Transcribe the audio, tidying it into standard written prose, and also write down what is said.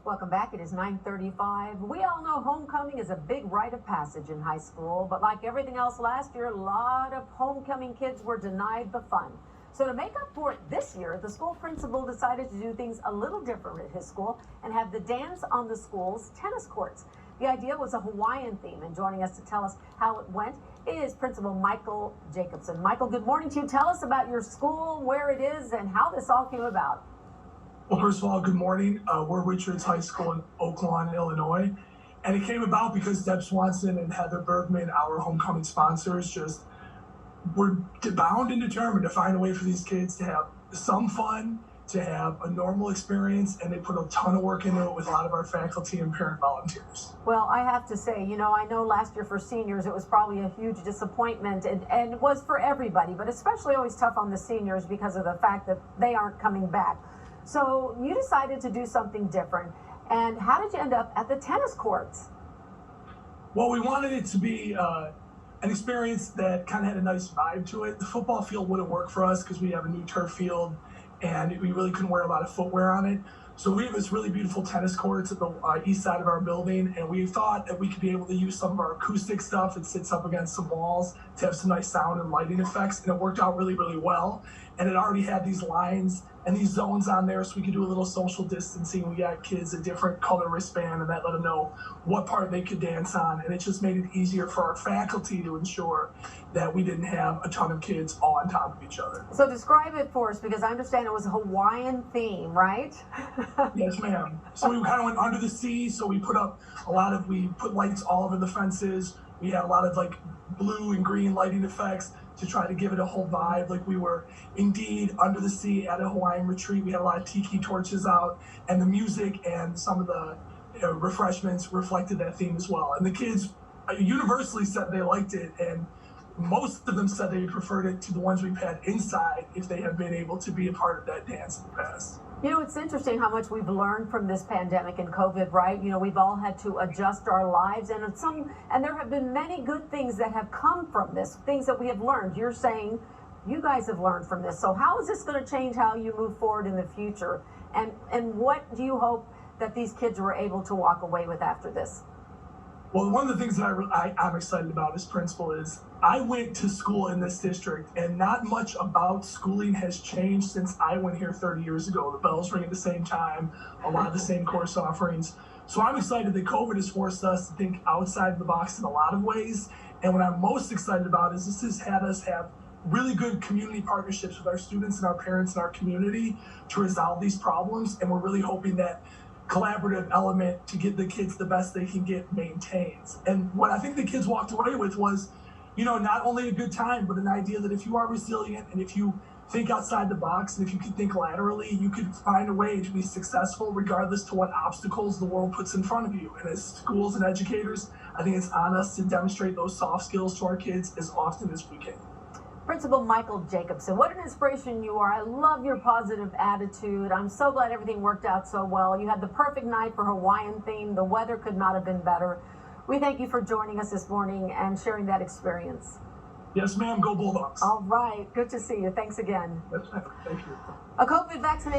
Welcome back. It is 9:35. We all know homecoming is a big rite of passage in high school, but like everything else last year, a lot of homecoming kids were denied the fun. So to make up for it this year, the school principal decided to do things a little different at his school and have the dance on the school's tennis courts. The idea was a Hawaiian theme, and joining us to tell us how it went is Principal Michael Jacobson. Michael, good morning to you. Tell us about your school, where it is, and how this all came about. Well, first of all, good morning. We're Richards High School in Oak Lawn, Illinois. And it came about because Deb Swanson and Heather Bergman, our homecoming sponsors, just were bound and determined to find a way for these kids to have some fun, to have a normal experience, and they put a ton of work into it with a lot of our faculty and parent volunteers. Well, I have to say, I know last year for seniors, it was probably a huge disappointment, and it was for everybody, but especially always tough on the seniors because of the fact that they aren't coming back. So you decided to do something different. And how did you end up at the tennis courts? Well, we wanted it to be an experience that kind of had a nice vibe to it. The football field wouldn't work for us because we have a new turf field and we really couldn't wear a lot of footwear on it. So we have this really beautiful tennis courts at the east side of our building, and we thought that we could be able to use some of our acoustic stuff that sits up against some walls to have some nice sound and lighting effects, and it worked out really, really well. And it already had these lines and these zones on there, so we could do a little social distancing. We got kids a different color wristband, and that let them know what part they could dance on, and it just made it easier for our faculty to ensure that we didn't have a ton of kids all on top of each other. So describe it for us, because I understand it was a Hawaiian theme, right? Yes, ma'am. So we kind of went under the sea, so we put lights all over the fences. We had a lot of blue and green lighting effects to try to give it a whole vibe, like we were indeed under the sea at a Hawaiian retreat. We had a lot of tiki torches out, and the music and some of the refreshments reflected that theme as well. And the kids universally said they liked it, and most of them said they preferred it to the ones we've had inside if they have been able to be a part of that dance in the past. It's interesting how much we've learned from this pandemic and COVID, right? We've all had to adjust our lives, and there have been many good things that have come from this, things that we have learned. You're saying you guys have learned from this. So how is this going to change how you move forward in the future? And what do you hope that these kids were able to walk away with after this? Well, one of the things that I'm excited about as principal is I went to school in this district, and not much about schooling has changed since I went here 30 years ago. The bells ring at the same time, a lot of the same course offerings. So I'm excited that COVID has forced us to think outside the box in a lot of ways. And what I'm most excited about is this has had us have really good community partnerships with our students and our parents and our community to resolve these problems. And we're really hoping that collaborative element to give the kids the best they can get maintains. And what I think the kids walked away with was, not only a good time, but an idea that if you are resilient and if you think outside the box and if you can think laterally, you can find a way to be successful regardless to what obstacles the world puts in front of you. And as schools and educators, I think it's on us to demonstrate those soft skills to our kids as often as we can. Principal Michael Jacobson, what an inspiration you are. I love your positive attitude. I'm so glad everything worked out so well. You had the perfect night for Hawaiian theme. The weather could not have been better. We thank you for joining us this morning and sharing that experience. Yes, ma'am. Go Bulldogs. All right. Good to see you. Thanks again. Yes, ma'am. Thank you. A COVID vaccination